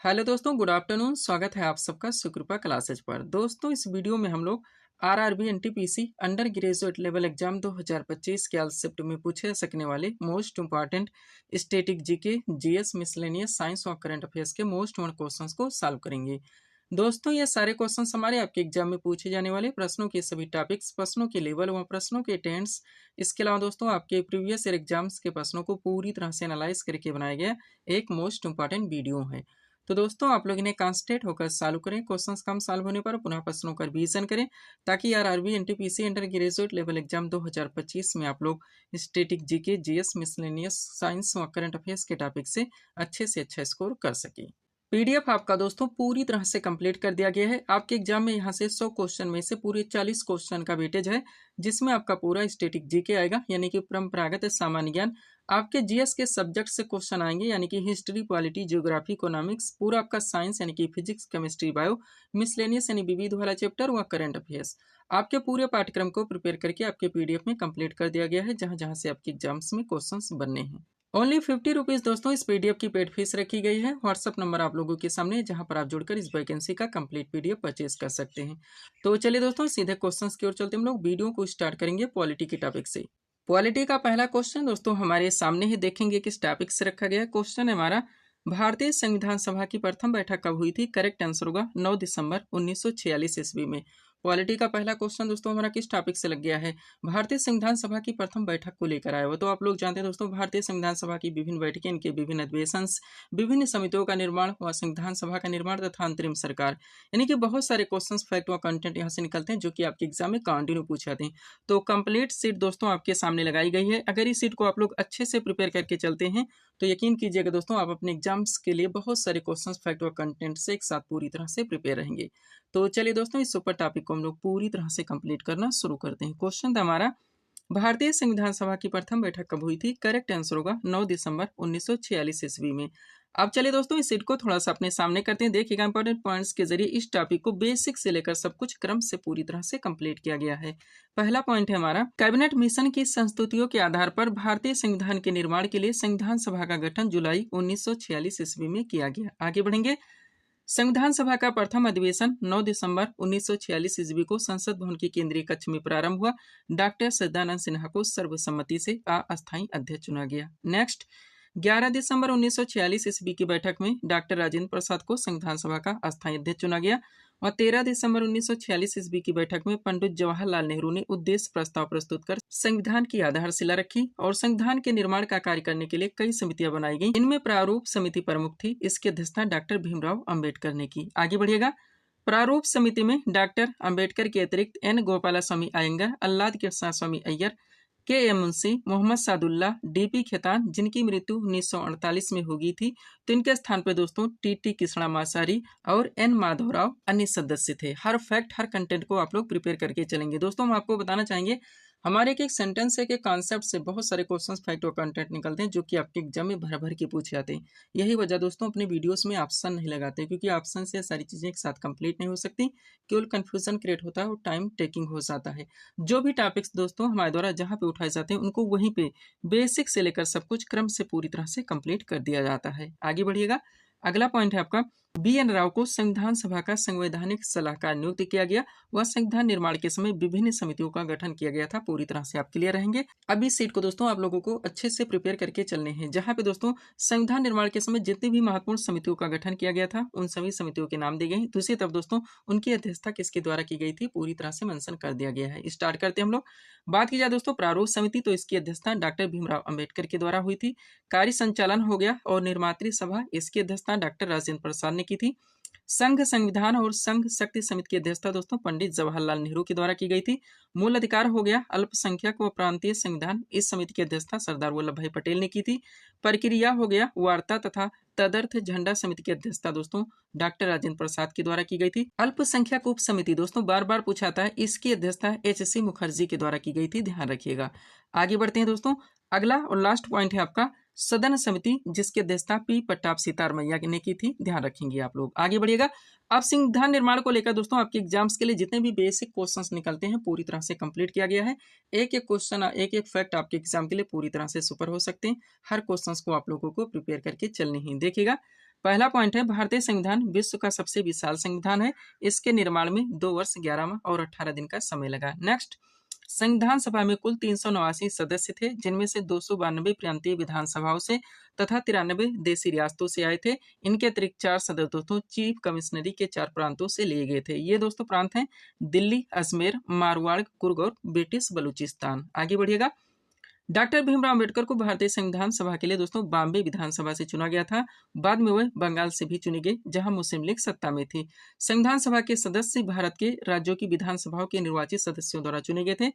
Hello दोस्तों, good afternoon. स्वागत है आप सबका सुकृपा क्लासेज पर। दोस्तों, इस वीडियो में हम लोग RRB NTPC under graduate level exam 2025 के आल शिफ्ट में पूछे जा सकने वाले most important static GK, GS, miscellaneous science और करंट अफेयर्स के मोस्ट वन क्वेश्चंस को सॉल्व करेंगे। दोस्तों, ये सारे क्वेश्चन हमारे आपके एग्जाम में पूछे जाने वाले प्रश्नों के सभी टॉपिक्स, प्रश्नों के लेवल व प्रश्नों के टेंस, इसके अलावा दोस्तों आपके प्रीवियस ईयर एग्जाम्स के प्रश्नों को पूरी तरह से एनालाइज करके बनाया गया एक मोस्ट इंपॉर्टेंट वीडियो है। तो दोस्तों, आप लोग इन्हें कॉन्सेंट्रेट होकर सॉल्व करें। क्वेश्चंस कम सॉल्व होने पर पुनः प्रश्नों का रिवीजन करें, ताकि RRB NTPC under graduate level exam 2025 में आप लोग static GK, GS, miscellaneous science और करंट अफेयर्स के टॉपिक से अच्छा स्कोर कर सके। पीडीएफ आपका दोस्तों पूरी तरह से कंप्लीट कर दिया गया है। आपके एग्जाम में यहाँ से 100 क्वेश्चन में से पूरे 40 क्वेश्चन का वेटेज है, जिसमें आपका पूरा स्टैटिक जीके आएगा, यानी कि परंपरागत सामान्य ज्ञान। आपके जीएस के सब्जेक्ट से क्वेश्चन आएंगे, यानी कि हिस्ट्री, पॉलिटी, ज्योग्राफी, इकोनॉमिक्स, पूरा आपका साइंस यानी कि फिजिक्स, केमिस्ट्री, बायो, मिसलेनियस यानी विविध वाला चैप्टर व करंट अफेयर्स। आपके पूरे पाठ्यक्रम को प्रिपेयर करके आपके पीडीएफ में कंप्लीट कर दिया गया है, जहां जहां से आपके एग्जाम्स में क्वेश्चंस बनने हैं। ओनली 50 रुपीज दोस्तों इस पीडीएफ की पेड फीस रखी गई है। व्हाट्सअप नंबर आप लोगों के सामने, जहां पर आप जुड़कर इस वैकेंसी का कंप्लीट पीडीएफ परचेज कर सकते हैं। तो चलिए दोस्तों, सीधे क्वेश्चंस की ओर चलते हम लोग वीडियो को स्टार्ट करेंगे पॉलिटी के टॉपिक से। पॉलिटी का पहला क्वेश्चन दोस्तों हमारे सामने ही देखेंगे किस टॉपिक से रखा गया है। क्वेश्चन है हमारा, भारतीय संविधान सभा की प्रथम बैठक कब हुई थी? करेक्ट आंसर होगा 9 दिसंबर 1946 ईस्वी में। पॉलिटी का पहला क्वेश्चन दोस्तों हमारा किस टॉपिक से लग गया है? भारतीय संविधान सभा की प्रथम बैठक को लेकर आया हुआ। तो आप लोग जानते हैं दोस्तों, भारतीय संविधान सभा की विभिन्न बैठकें, इनके विभिन्न अधिवेशंस, विभिन्न समितियों का निर्माण व संविधान सभा का निर्माण तथा अंतरिम सरकार, यानी कि बहुत सारे क्वेश्चंस, फैक्ट व कंटेंट यहाँ से निकलते हैं, जो कि आपके एग्जाम में कंटिन्यू पूछे जाते हैं। तो कंप्लीट सीट दोस्तों आपके सामने लगाई गई है। अगर इस सीट को आप लोग अच्छे से प्रिपेयर करके चलते हैं, तो यकीन कीजिएगा दोस्तों, आप अपने एग्जाम्स के लिए बहुत सारे क्वेश्चंस, फैक्ट व कंटेंट से एक साथ पूरी तरह से प्रिपेयर रहेंगे। तो चलिए दोस्तों, इस सुपर टॉपिक को हम लोग पूरी तरह से कंप्लीट करना शुरू करते हैं। क्वेश्चन था हमारा, भारतीय संविधान सभा की प्रथम बैठक कब हुई थी? करेक्ट आंसर होगा 9 दिसंबर 1946 ईस्वी में। अब चलिए दोस्तों, इस सीट को थोड़ा सा अपने सामने करते हैं। देखिएगा, इंपॉर्टेंट पॉइंट्स के जरिए इस टॉपिक को बेसिक से लेकर सब कुछ क्रम से पूरी तरह से कंप्लीट किया गया है। पहला पॉइंट है हमारा, कैबिनेट मिशन की संस्तुतियों के आधार पर भारतीय संविधान के निर्माण के लिए संविधान सभा का गठन जुलाई 1946 ईस्वी में किया गया। आगे बढ़ेंगे। संविधान सभा का प्रथम अधिवेशन 9 दिसंबर 1946 ईस्वी को संसद भवन के केंद्रीय कक्ष में प्रारंभ हुआ। डॉक्टर सच्चिदानंद सिन्हा को सर्वसम्मति से अस्थायी अध्यक्ष चुना गया। नेक्स्ट, 11 दिसंबर 1946 ईस्वी की बैठक में डॉक्टर राजेंद्र प्रसाद को संविधान सभा का अस्थायी अध्यक्ष चुना गया और 13 दिसंबर 1946 ईस्वी की बैठक में पंडित जवाहरलाल नेहरू ने उद्देश्य प्रस्ताव प्रस्तुत कर संविधान की आधारशिला रखी और संविधान के निर्माण का कार्य करने के लिए कई समितियां बनाई गई। इनमें प्रारूप समिति प्रमुख थी। इसकी अध्यक्षता डॉक्टर भीमराव अंबेडकर ने की। आगे बढ़िएगा। प्रारूप समिति में डॉक्टर अंबेडकर के अतिरिक्त एन गोपालास्वामी अयंगर, अल्लाद कृष्णा स्वामी अय्यर, के एम मुंशी, मोहम्मद सादुल्ला, डीपी खेतान, जिनकी मृत्यु 1948 में हो गई थी, तो इनके स्थान पर दोस्तों टीटी कृष्णा मासारी और एन माधवराव अन्य सदस्य थे। हर फैक्ट, हर कंटेंट को आप लोग प्रिपेयर करके चलेंगे। दोस्तों, हम आपको बताना चाहेंगे, हमारे एक सेंटेंस से, एक कॉन्सेप्ट से बहुत सारे क्वेश्चंस, फैक्ट और कंटेंट निकलते हैं, जो कि आपके एग्जाम में भर भर के पूछे जाते हैं। यही वजह दोस्तों अपने वीडियोस में ऑप्शन नहीं लगाते, क्योंकि ऑप्शन से सारी चीजें एक साथ कंप्लीट नहीं हो सकती, केवल कंफ्यूजन क्रिएट होता है और टाइम टेकिंग हो जाता है। जो भी टॉपिक्स दोस्तों हमारे द्वारा जहाँ पे उठाए जाते हैं, उनको वहीं पे बेसिक से लेकर सब कुछ क्रम से पूरी तरह से कंप्लीट कर दिया जाता है। आगे बढ़िएगा। अगला पॉइंट है आपका, बी एन राव को संविधान सभा का संवैधानिक सलाहकार नियुक्त किया गया। वह संविधान निर्माण के समय विभिन्न समितियों का गठन किया गया था। पूरी तरह से आप क्लियर रहेंगे। अब इस सीट को दोस्तों आप लोगों को अच्छे से प्रिपेयर करके चलने हैं, जहां पे दोस्तों संविधान निर्माण के समय जितनी भी महत्वपूर्ण समितियों का गठन किया गया था, उन सभी समितियों के नाम दिए गए। दूसरी तरफ दोस्तों उनकी अध्यक्षता किसके द्वारा की गई थी, पूरी तरह से मेंशन कर दिया गया है। स्टार्ट करते हैं हम लोग। बात की जाए दोस्तों प्रारूप समिति, तो इसकी अध्यक्षता डॉक्टर भीमराव अंबेडकर के द्वारा हुई थी। कार्य संचालन हो गया और निर्मात्री सभा, इसकी अध्यक्षता डॉक्टर राजेंद्र प्रसाद ने की थी। संघ संविधान और संघ शक्ति समिति की अध्यक्षता दोस्तों पंडित जवाहरलाल नेहरू के द्वारा की गई थी। मूल अधिकार हो गया अल्पसंख्यक व प्रांतीय संविधान, इस समिति की अध्यक्षता सरदार वल्लभ भाई पटेल ने की थी। प्रक्रिया हो गया वार्ता तथा तदर्थ झंडा समिति की अध्यक्षता दोस्तों डॉक्टर राजेंद्र प्रसाद के द्वारा की गई थी। अल्पसंख्यक उप समिति दोस्तों बार बार पूछाता है, इसकी अध्यक्षता एच.सी. मुखर्जी के द्वारा की गई थी, ध्यान रखिएगा। आगे बढ़ते हैं दोस्तों। अगला और लास्ट पॉइंट है आपका सदन समिति, जिसकी अध्यक्षता पी पट्टाभ सीतारमैया ने की थी, ध्यान रखेंगे आप लोग। आगे बढ़िएगा। अब संविधान निर्माण को लेकर दोस्तों आपके एग्जाम्स के लिए जितने भी बेसिक क्वेश्चंस निकलते हैं, पूरी तरह से कंप्लीट किया गया है। एक एक क्वेश्चन, एक एक फैक्ट आपके एग्जाम के लिए पूरी तरह से सुपर हो सकते हैं। हर क्वेश्चंस को आप लोगों को प्रिपेयर करके चलनी ही। देखिएगा, पहला पॉइंट है, भारतीय संविधान विश्व का सबसे विशाल संविधान है। इसके निर्माण में 2 वर्ष 11 माह और 18 दिन का समय लगा। नेक्स्ट, संविधान सभा में कुल 389 सदस्य थे, जिनमें से 292 प्रांतीय विधानसभाओं से तथा 93 देशी रियासतों से आए थे। इनके अतिरिक्त 4 सदस्य दोस्तों चीफ कमिश्नरी के 4 प्रांतों से लिए गए थे। ये दोस्तों प्रांत हैं दिल्ली, अजमेर, मारवाड़, कुर्ग और ब्रिटिश बलूचिस्तान। आगे बढ़िएगा। डॉक्टर भीमराव अम्बेडकर को भारतीय संविधान सभा के लिए दोस्तों बॉम्बे विधानसभा से चुना गया था। बाद में वह बंगाल से भी चुने गए, जहां मुस्लिम लीग सत्ता में थी। संविधान सभा के सदस्य भारत के राज्यों की विधानसभाओं के निर्वाचित सदस्यों द्वारा चुने गए थे।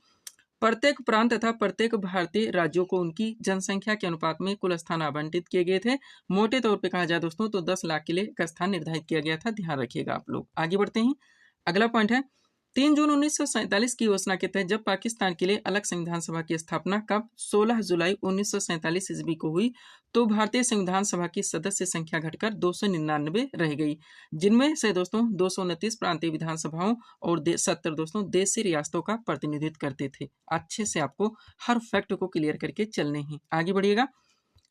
प्रत्येक प्रांत तथा प्रत्येक भारतीय राज्यों को उनकी जनसंख्या के अनुपात में कुल स्थान आवंटित किए गए थे। मोटे तौर पर कहा जाए दोस्तों तो 10 लाख के लिए एक स्थान निर्धारित किया गया था। ध्यान रखिएगा आप लोग। आगे बढ़ते हैं। अगला पॉइंट है, 3 जून 1947 की योजना के तहत जब पाकिस्तान के लिए अलग संविधान सभा की स्थापना कब 16 जुलाई 1947 ईस्वी को हुई, तो भारतीय संविधान सभा की सदस्य संख्या घटकर 299 रह गई, जिनमें से दोस्तों 229 प्रांतीय विधानसभाओं और 70 दोस्तों देशी रियासतों का प्रतिनिधित्व करते थे। अच्छे से आपको हर फैक्ट को क्लियर करके चलने हैं। आगे बढ़िएगा।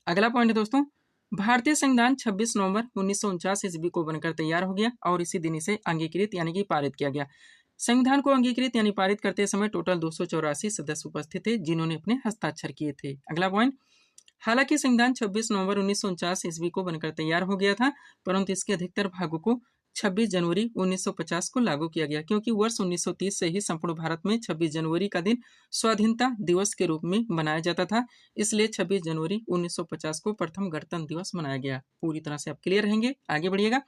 अगला पॉइंट है दोस्तों, भारतीय संविधान 26 नवंबर 1949 ईस्वी को बनकर तैयार हो गया और इसी दिन इसे अंगीकृत यानी कि पारित किया गया। संविधान को अंगीकृत यानी पारित करते समय टोटल 284 सदस्य उपस्थित थे, जिन्होंने अपने हस्ताक्षर किए थे। अगला पॉइंट, हालांकि संविधान 26 नवंबर 1949 ईस्वी को बनकर तैयार हो गया था, परंतु इसके अधिकतर भागों को 26 जनवरी 1950 को लागू किया गया, क्योंकि वर्ष 1930 से ही संपूर्ण भारत में 26 जनवरी का दिन स्वाधीनता दिवस के रूप में मनाया जाता था। इसलिए 26 जनवरी 1950 को प्रथम गणतंत्र दिवस मनाया गया। पूरी तरह से आप क्लियर रहेंगे। आगे बढ़िएगा।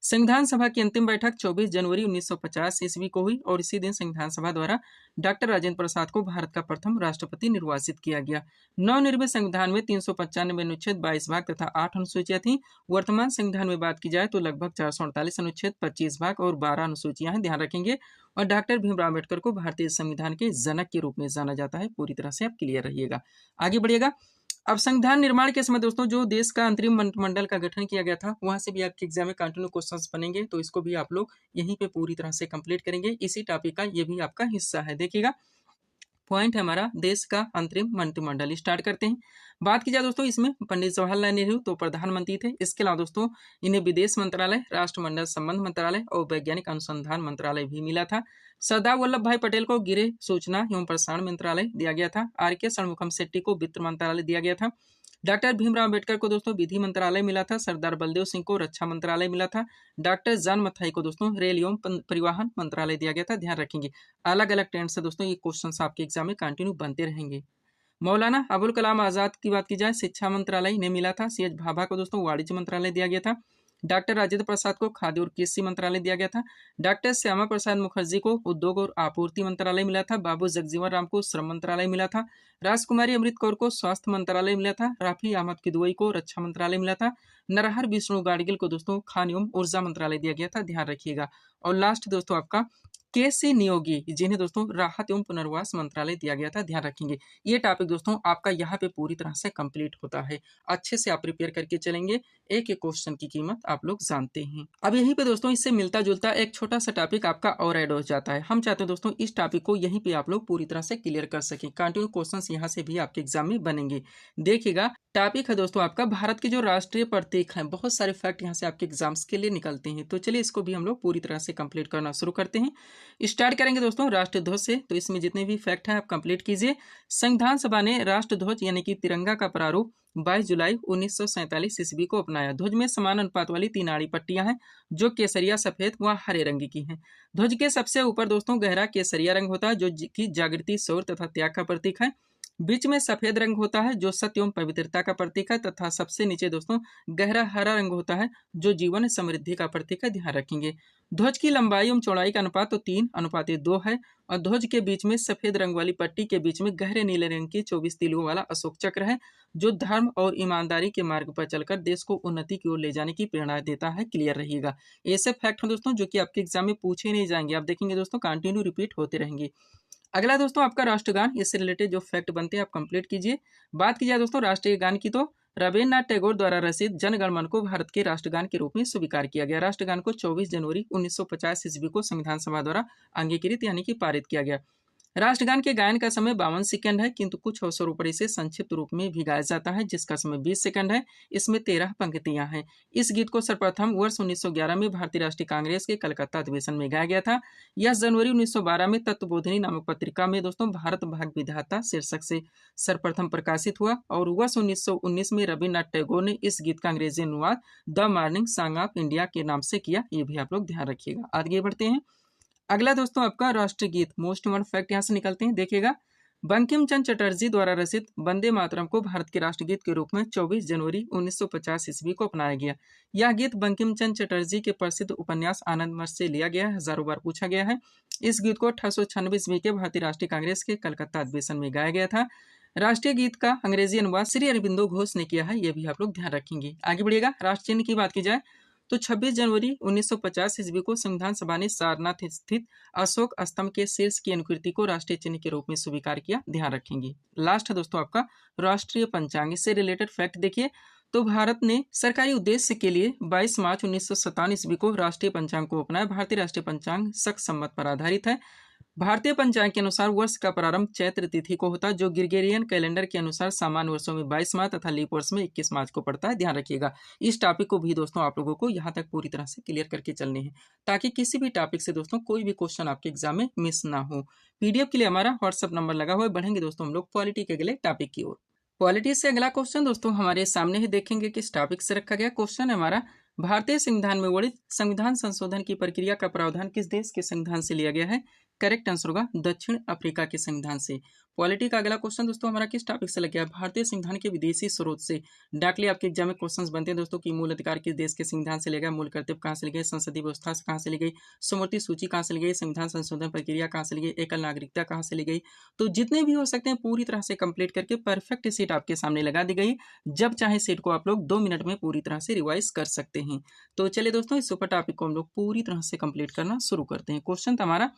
संविधान सभा की अंतिम बैठक 24 जनवरी 1950 ईस्वी को हुई और इसी दिन संविधान सभा द्वारा डॉक्टर राजेंद्र प्रसाद को भारत का प्रथम राष्ट्रपति निर्वाचित किया गया। नवनिर्मित संविधान में 395 अनुच्छेद, 22 भाग तथा 8 अनुसूचियां थीं। वर्तमान संविधान में बात की जाए तो लगभग 448 अनुच्छेद, 25 भाग और 12 अनुसूचियां हैं। ध्यान रखेंगे। और डॉक्टर भीमराव अम्बेडकर को भारतीय संविधान के जनक के रूप में जाना जाता है। पूरी तरह से आप क्लियर रहिएगा। आगे बढ़िएगा। अब संविधान निर्माण के समय दोस्तों जो देश का अंतरिम मंत्रिमंडल का गठन किया गया था, वहां से भी आपके एग्जाम में कंटिन्यू क्वेश्चंस बनेंगे, तो इसको भी आप लोग यहीं पे पूरी तरह से कंप्लीट करेंगे। इसी टॉपिक का ये भी आपका हिस्सा है। देखिएगा, पॉइंट है हमारा देश का अंतरिम मंत्रिमंडल। स्टार्ट करते हैं। बात की जाए दोस्तों, इसमें पंडित जवाहरलाल नेहरू तो प्रधानमंत्री थे। इसके अलावा दोस्तों इन्हें विदेश मंत्रालय, राष्ट्रमंडल संबंध मंत्रालय और वैज्ञानिक अनुसंधान मंत्रालय भी मिला था। सरदार वल्लभ भाई पटेल को गृह, सूचना एवं प्रसारण मंत्रालय दिया गया था। आर.के. षणमुखम शेट्टी को वित्त मंत्रालय दिया गया था। डॉक्टर भीमराव अम्बेडकर को दोस्तों विधि मंत्रालय मिला था। सरदार बलदेव सिंह को रक्षा मंत्रालय मिला था। डॉक्टर जॉन मथाई को दोस्तों रेल एवं परिवहन मंत्रालय दिया गया था। ध्यान रखेंगे, अलग अलग ट्रेंड से दोस्तों ये क्वेश्चन आपके एग्जाम में कंटिन्यू बनते रहेंगे। मौलाना अबुल कलाम आजाद की बात की जाए, शिक्षा मंत्रालय इन्हें मिला था। सी.एच. भाभा को दोस्तों वाणिज्य मंत्रालय दिया गया था। डॉक्टर राजेंद्र प्रसाद को खाद्य और कृषि मंत्रालय दिया गया था। डॉक्टर श्यामा प्रसाद मुखर्जी को उद्योग और आपूर्ति मंत्रालय मिला था। बाबू जगजीवन राम को श्रम मंत्रालय मिला था। राजकुमारी अमृत कौर को स्वास्थ्य मंत्रालय मिला था। राफी अहमद किदवई को रक्षा मंत्रालय मिला था। नरहर विष्णु गाडगिल को दोस्तों खान एवं ऊर्जा मंत्रालय दिया गया था। ध्यान रखिएगा। और लास्ट दोस्तों आपका के.सी. नियोगी, जिन्हें दोस्तों राहत एवं पुनर्वास मंत्रालय दिया गया था। ध्यान रखेंगे। ये टॉपिक दोस्तों आपका यहाँ पे पूरी तरह से कंप्लीट होता है। अच्छे से आप प्रिपेयर करके चलेंगे। एक एक क्वेश्चन की कीमत आप लोग जानते हैं। अब यहीं पे दोस्तों इससे मिलता जुलता एक छोटा सा टॉपिक आपका और ऐड हो जाता है। हम चाहते हैं दोस्तों इस टॉपिक को यहीं पे आप लोग पूरी तरह से क्लियर कर सकें। कंटिन्यू क्वेश्चंस यहाँ से भी आपके एग्जाम में बनेंगे। देखिएगा, टॉपिक है दोस्तों आपका भारत के जो राष्ट्रीय प्रतीक हैं। बहुत सारे फैक्ट यहाँ से आपके एग्जाम्स के लिए निकलते हैं। तो चलिए इसको भी हम लोग पूरी तरह से कंप्लीट करना शुरू करते हैं। स्टार्ट करेंगे दोस्तों राष्ट्रीय ध्वज से। तो इसमें जितने भी फैक्ट हैं आप कंप्लीट कीजिए। संविधान सभा ने राष्ट्र ध्वज यानी कि तिरंगा का प्रारूप 22 जुलाई 1947 ईस्वी को अपनाया। ध्वज में समान अनुपात वाली 3 आड़ी पट्टियां हैं, जो केसरिया, सफेद व हरे रंग की हैं। ध्वज के सबसे ऊपर दोस्तों गहरा केसरिया रंग होता है, जो कि जागृति, शौर्य तथा त्याग का प्रतीक है। बीच में सफेद रंग होता है, जो सत्य एवं पवित्रता का प्रतीक है, तथा सबसे नीचे दोस्तों गहरा हरा रंग होता है, जो जीवन समृद्धि का प्रतीक है। ध्यान रखेंगे। ध्वज की लंबाई एवं चौड़ाई का अनुपात तो 3:2 है। और ध्वज के बीच में सफेद रंग वाली पट्टी के बीच में गहरे नीले रंग की 24 तीलियों वाला अशोक चक्र है, जो धर्म और ईमानदारी के मार्ग पर चलकर देश को उन्नति की ओर ले जाने की प्रेरणा देता है। क्लियर रहिएगा। ऐसे फैक्ट हैं दोस्तों जो कि आपके एग्जाम में पूछे नहीं जाएंगे। आप देखेंगे दोस्तों कंटिन्यू रिपीट होते रहेंगे। अगला दोस्तों आपका राष्ट्रगान, इससे रिलेटेड जो फैक्ट बनते हैं आप कंप्लीट कीजिए। बात की जाए दोस्तों राष्ट्रीय गान की, तो रविन्द्रनाथ टैगोर द्वारा रचित जन गण मन को भारत के राष्ट्रगान के रूप में स्वीकार किया गया। राष्ट्रगान को 24 जनवरी 1950 ईस्वी को संविधान सभा द्वारा अंगीकृत यानी कि पारित किया गया। राष्ट्रगान के गायन का समय 52 सेकंड है, किंतु कुछ अवसरों पर इसे संक्षिप्त रूप में भी गाया जाता है, जिसका समय 20 सेकंड है। इसमें 13 पंक्तियां हैं। इस गीत को सर्वप्रथम वर्ष 1911 में भारतीय राष्ट्रीय कांग्रेस के कलकत्ता अधिवेशन में गाया गया था। यह जनवरी 1912 में तत्वबोधिनी नामक पत्रिका में दोस्तों भारत भाग विधाता शीर्षक से सर्वप्रथम प्रकाशित हुआ और वर्ष 1919 में रविन्द्रनाथ टैगोर ने इस गीत का अंग्रेजी अनुवाद the morning song of India के नाम से किया। ये भी आप लोग ध्यान रखिएगा। आगे बढ़ते हैं। अगला दोस्तों आपका राष्ट्रीय गीत, मोस्ट इम्पोर्टेंट फैक्ट यहाँ से निकलते हैं, देखिएगा। बंकिम चंद्र चटर्जी द्वारा रचित वंदे मातरम को भारत के राष्ट्रगीत के रूप में 24 जनवरी 1950 ईस्वी को अपनाया गया। यह गीत बंकिम चंद्र चटर्जी के प्रसिद्ध उपन्यास आनंद मठ से लिया गया है, हजारों बार पूछा गया है। इस गीत को 1896 ईस्वी के भारतीय राष्ट्रीय कांग्रेस के कलकत्ता अधिवेशन में गाया गया था। राष्ट्रीय गीत का अंग्रेजी अनुवाद श्री अरबिंदो घोष ने किया है, यह भी आप लोग ध्यान रखेंगे। आगे बढ़िएगा। राष्ट्र चिन्ह की बात की जाए तो 26 जनवरी 1950 ईस्वी को संविधान सभा ने सारनाथ स्थित अशोक स्तंभ के शीर्ष की अनुकृति को राष्ट्रीय चिन्ह के रूप में स्वीकार किया, ध्यान रखेंगे। लास्ट है दोस्तों आपका राष्ट्रीय पंचांग से रिलेटेड फैक्ट देखिए। तो भारत ने सरकारी उद्देश्य के लिए 22 मार्च 1957 ईस्वी को राष्ट्रीय पंचांग को अपनाया। भारतीय राष्ट्रीय पंचांग शक संवत पर आधारित है। भारतीय पंचांग के अनुसार वर्ष का प्रारंभ चैत्र तिथि को होता है, जो ग्रिगोरियन कैलेंडर के अनुसार सामान्य वर्षों में 22 मार्च तथा लीप वर्ष में 21 मार्च को पड़ता है, ध्यान रखिएगा। इस टॉपिक को भी दोस्तों आप लोगों को यहाँ तक पूरी तरह से क्लियर करके चलने हैं, ताकि किसी भी टॉपिक से दोस्तों कोई भी क्वेश्चन आपके एग्जाम में मिस ना हो। पीडीएफ के लिए हमारा व्हाट्सअप नंबर लगा हुआ है। बढ़ेंगे दोस्तों हम लोग पॉलिटी के अगले टॉपिक की ओर। पॉलिटी से अगला क्वेश्चन दोस्तों हमारे सामने ही देखेंगे किस टॉपिक से रखा गया। क्वेश्चन है हमारा, भारतीय संविधान में वर्णित संविधान संशोधन की प्रक्रिया का प्रावधान किस देश के संविधान से लिया गया है? करेक्ट आंसर होगा दक्षिण अफ्रीका के संविधान से। पॉलिटी का अगला क्वेश्चन दोस्तों हमारा किस टॉपिक से लग गया? भारतीय संविधान के विदेशी स्रोत से डायरेक्टली आपके एग्जाम में क्वेश्चंस बनते हैं दोस्तों कि मूल अधिकार किस देश के संविधान से लिया गया, मूल कर्तव्य कहाँ से ली गई, संसदीय व्यवस्था से कहाँ से ली गई, समवर्ती सूची कहाँ से ली गई, संविधान संशोधन प्रक्रिया कहाँ से ली गई, एकल नागरिकता कहाँ से ली गई। तो जितने भी हो सकते हैं पूरी तरह से कंप्लीट करके परफेक्ट सीट आपके सामने लगा दी गई। जब चाहे सीट को आप लोग 2 मिनट में पूरी तरह से रिवाइज कर सकते हैं। तो चलिए दोस्तों इस सुपर टॉपिक को हम लोग पूरी तरह से कंप्लीट करना शुरू करते हैं। क्वेश्चन था हमारा,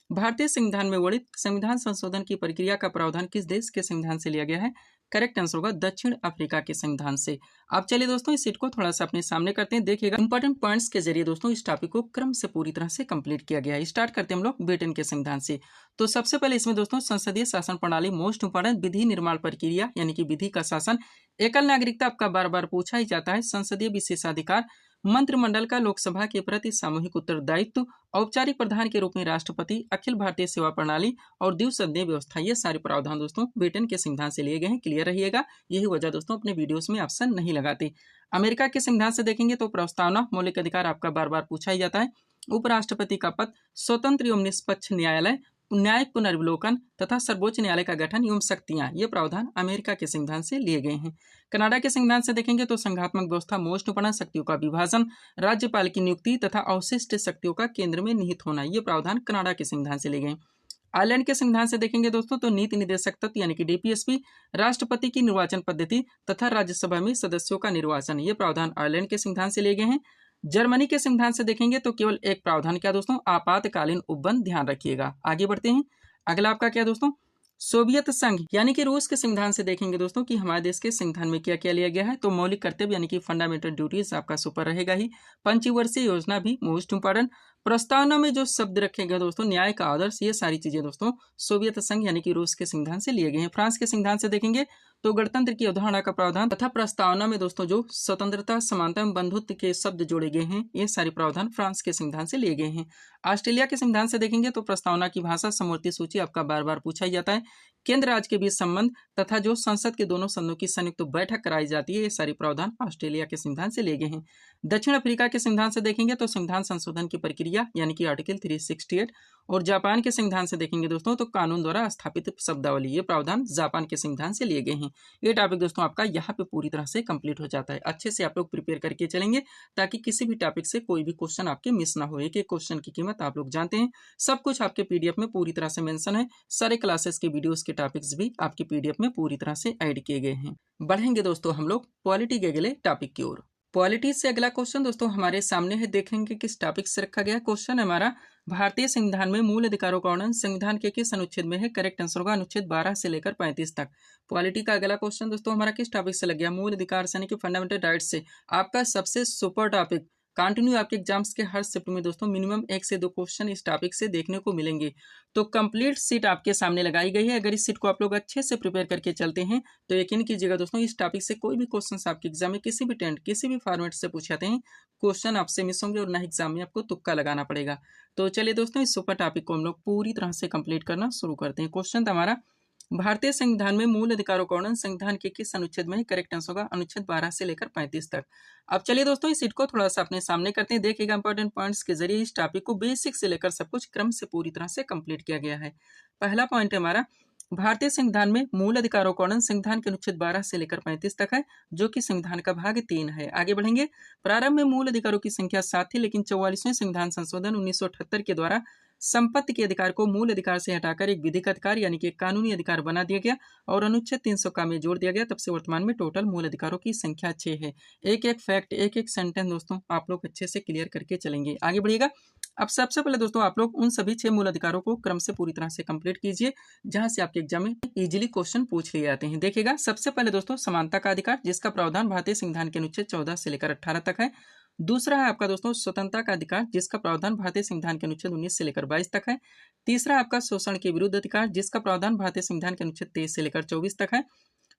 भारतीय संविधान में वर्णित संविधान संशोधन की प्रक्रिया का प्रावधान किस देश के संविधान से लिया गया है? करेक्ट आंसर होगा दक्षिण अफ्रीका के संविधान से। अब चलिए दोस्तों इस सीट को थोड़ा सा अपने सामने करते हैं, देखिएगा। इंपॉर्टेंट पॉइंट्स के जरिए दोस्तों इस टॉपिक को क्रम से पूरी तरह से कंप्लीट किया गया है। स्टार्ट करते हैं हम लोग ब्रिटेन के संविधान से। तो सबसे पहले इसमें दोस्तों संसदीय शासन प्रणाली, मोस्ट इंपॉर्टेंट विधि निर्माण प्रक्रिया यानी कि विधि का शासन, एकल नागरिकता आपका बार बार पूछा ही जाता है, संसदीय विशेषाधिकार, मंत्रिमंडल का लोकसभा के प्रति सामूहिक उत्तरदायित्व, औपचारिक प्रधान के रूप में राष्ट्रपति, अखिल भारतीय सेवा प्रणाली और द्विसदनीय व्यवस्था, ये सारे प्रावधान दोस्तों ब्रिटेन के संविधान से लिए गए हैं। क्लियर रहिएगा। यही वजह दोस्तों अपने वीडियोस में ऑप्शन नहीं लगाते। अमेरिका के संविधान से देखेंगे तो प्रस्तावना, मौलिक अधिकार आपका बार बार पूछा ही जाता है, उपराष्ट्रपति का पद, स्वतंत्र एवं निष्पक्ष न्यायालय, न्यायिक पुनर्विलोकन तथा सर्वोच्च न्यायालय का गठन एवं शक्तियां, ये प्रावधान अमेरिका के संविधान से लिए गए हैं। कनाडा के संविधान से देखेंगे तो संघात्मक व्यवस्था, मोस्ट इंपॉर्टेंट शक्तियों का विभाजन, राज्यपाल की नियुक्ति तथा अवशिष्ट शक्तियों का केंद्र में निहित होना, ये प्रावधान कनाडा के संविधान से लिए गए। आयरलैंड के संविधान से देखेंगे दोस्तों तो नीति निदेशक तत्व यानी कि डीपीएसपी, राष्ट्रपति की निर्वाचन पद्धति तथा राज्यसभा में सदस्यों का निर्वाचन, ये प्रावधान आयरलैंड के संविधान से लिए गए हैं। जर्मनी के संविधान से देखेंगे तो केवल एक प्रावधान क्या दोस्तों, आपातकालीन उपबंध, ध्यान रखिएगा। आगे बढ़ते हैं। अगला आपका क्या दोस्तों, सोवियत संघ यानी कि रूस के संविधान से देखेंगे दोस्तों कि हमारे देश के संविधान में क्या क्या लिया गया है। तो मौलिक कर्तव्य यानी कि फंडामेंटल ड्यूटीज आपका सुपर रहेगा ही। पंचवर्षीय योजना भी मोस्ट इंपॉर्टेंट। प्रस्तावना में जो शब्द रखेगा दोस्तों, न्याय का आदर्श, ये सारी चीजें दोस्तों सोवियत संघ यानी कि रूस के संविधान से लिए गए हैं। फ्रांस के संविधान से देखेंगे तो गणतंत्र की अवधारणा का प्रावधान तथा प्रस्तावना में दोस्तों जो स्वतंत्रता, समानता एवं बंधुत्व के शब्द जोड़े गए हैं, ये सारे प्रावधान फ्रांस के संविधान से लिए गए हैं। ऑस्ट्रेलिया के संविधान से देखेंगे तो प्रस्तावना की भाषा, समवर्ती सूची आपका बार बार पूछा ही जाता है, केंद्र राज्य के बीच संबंध तथा जो संसद के दोनों सदनों की संयुक्त बैठक कराई जाती है, ये सारी प्रावधान ऑस्ट्रेलिया के संविधान से लिए गए हैं। दक्षिण अफ्रीका के संविधान से देखेंगे तो संविधान संशोधन की प्रक्रिया यानी कि आर्टिकल 368, और जापान के संविधान से देखेंगे दोस्तों तो कानून द्वारा स्थापित शब्दावली, ये प्रावधान जापान के संविधान से लिए गए हैं। ये टॉपिक दोस्तों आपका यहाँ पे पूरी तरह से कंप्लीट हो जाता है। अच्छे से आप लोग प्रिपेयर करके चलेंगे ताकि किसी भी टॉपिक से कोई भी क्वेश्चन आपके मिस ना हो। एक एक क्वेश्चन की कीमत आप लोग जानते हैं, सब कुछ आपके पीडीएफ में पूरी तरह से मेंशन है। सारे क्लासेस के वीडियोस के टॉपिक्स भी आपके पीडीएफ में पूरी तरह से ऐड किए गए हैं। बढ़ेंगे दोस्तों हम लोग पॉलिटी के अगले टॉपिक की ओर। पॉलिटी से अगला क्वेश्चन दोस्तों हमारे सामने है, देखेंगे किस टॉपिक से रखा गया। क्वेश्चन है हमारा, भारतीय संविधान में मूल अधिकारों का वर्णन संविधान के किस अनुच्छेद में है? करेक्ट आंसर होगा अनुच्छेद 12 से लेकर 35 तक। पॉलिटी का अगला क्वेश्चन दोस्तों हमारा किस टॉपिक से लग गया? मूल अधिकार यानी कि फंडामेंटल राइट्स से। आपका सबसे सुपर टॉपिक कंटिन्यू आपके एग्जाम्स के हर शिफ्ट में दोस्तों मिनिमम 1 से 2 क्वेश्चन इस टॉपिक से देखने को मिलेंगे। तो कंप्लीट सीट आपके सामने लगाई गई है। अगर इस सीट को आप लोग अच्छे से प्रिपेयर करके चलते हैं तो यकीन कीजिएगा दोस्तों, इस टॉपिक से कोई भी क्वेश्चन आपके एग्जाम में किसी भी टेंट किसी भी फॉर्मेट से पूछे जाते हैं, क्वेश्चन आपसे मिस होंगे और ना एग्जाम में आपको तुक्का लगाना पड़ेगा। तो चलिए दोस्तों, इस सुपर टॉपिक को हम लोग पूरी तरह से कंप्लीट करना शुरू करते हैं। क्वेश्चन था हमारा, भारतीय संविधान में मूल अधिकारों का वर्णन संविधान के किस अनुच्छेद में है? करेक्ट आंसर होगा अनुच्छेद 12 से लेकर 35 तक। अब चलिए दोस्तों, इस सीट को थोड़ा सा अपने सामने करते हैं। देखिएगा इंपॉर्टेंट पॉइंट्स के जरिए इस टॉपिक को बेसिक से लेकर सब कुछ क्रम से पूरी तरह से कंप्लीट किया गया है। पहला पॉइंट है हमारा, भारतीय संविधान में मूल अधिकारों का वर्णन संविधान के अनुच्छेद 12 से लेकर 35 तक है, जो कि संविधान का भाग 3 है। आगे बढ़ेंगे। प्रारंभ में मूल अधिकारों की संख्या 7 थी, लेकिन 44वें संविधान संशोधन 1978 के द्वारा संपत्ति के अधिकार को मूल अधिकार से हटाकर एक विधिक अधिकार यानी कि एक कानूनी अधिकार बना दिया गया और अनुच्छेद 300 का में जोड़ दिया गया। तब से वर्तमान में टोटल मूल अधिकारों की संख्या 6 है। एक एक फैक्ट, एक एक सेंटेंस दोस्तों आप लोग अच्छे से क्लियर करके चलेंगे। आगे बढ़िएगा। अब सबसे पहले दोस्तों आप लोग उन सभी 6 मूल अधिकारों को क्रम से पूरी तरह से कंप्लीट कीजिए, जहां से आपके एग्जाम में इजीली क्वेश्चन पूछ लिए जाते हैं। देखिएगा, सबसे पहले दोस्तों समानता का अधिकार, जिसका प्रावधान भारतीय संविधान के अनुच्छेद 14 से लेकर 18 तक है। दूसरा है आपका दोस्तों स्वतंत्रता का अधिकार, जिसका प्रावधान भारतीय संविधान के अनुच्छेद 19 से लेकर 22 तक है। तीसरा आपका शोषण के विरुद्ध अधिकार, जिसका प्रावधान भारतीय संविधान के अनुच्छेद 23 से लेकर 24 तक है।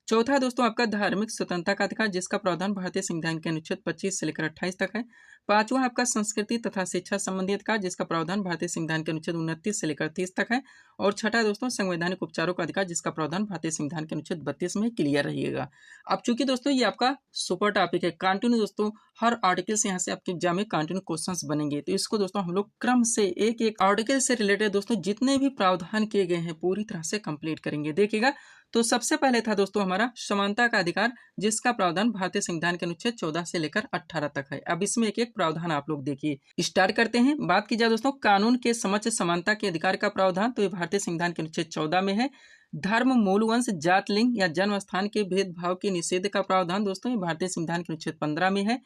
चौथा दोस्तों आपका धार्मिक स्वतंत्रता का अधिकार, जिसका प्रावधान भारतीय संविधान के अनुच्छेद 25 से लेकर 28 तक है। पांचवा आपका संस्कृति तथा शिक्षा संबंधी अधिकार, जिसका प्रावधान भारतीय संविधान के अनुच्छेद 29 से लेकर 30 तक है। और छठा दोस्तों संवैधानिक उपचारों का अधिकार, जिसका प्रावधान भारतीय संविधान के अनुच्छेद 32 में क्लियर रहिएगा। अब चूंकि दोस्तों ये आपका सुपर टॉपिक है, कंटिन्यू दोस्तों हर आर्टिकल से यहाँ से आपके एग्जाम में कंटिन्यू क्वेश्चंस बनेंगे, तो इसको दोस्तों हम लोग क्रम से एक एक आर्टिकल से रिलेटेड दोस्तों जितने भी प्रावधान किए गए हैं पूरी तरह से कंप्लीट करेंगे। देखिएगा, तो सबसे पहले था दोस्तों हमारा समानता का अधिकार, जिसका प्रावधान भारतीय संविधान के अनुच्छेद 14 से लेकर 18 तक है। अब इसमें एक एक प्रावधान आप लोग देखिए। स्टार्ट करते हैं। बात की जाए दोस्तों कानून के समक्ष समानता के अधिकार का प्रावधान, तो ये भारतीय संविधान के अनुच्छेद 14 में है। धर्म, मूल वंश, जात, लिंग या जन्म स्थान के भेदभाव के निषेध का प्रावधान दोस्तों ये भारतीय संविधान के अनुच्छेद 15 में है।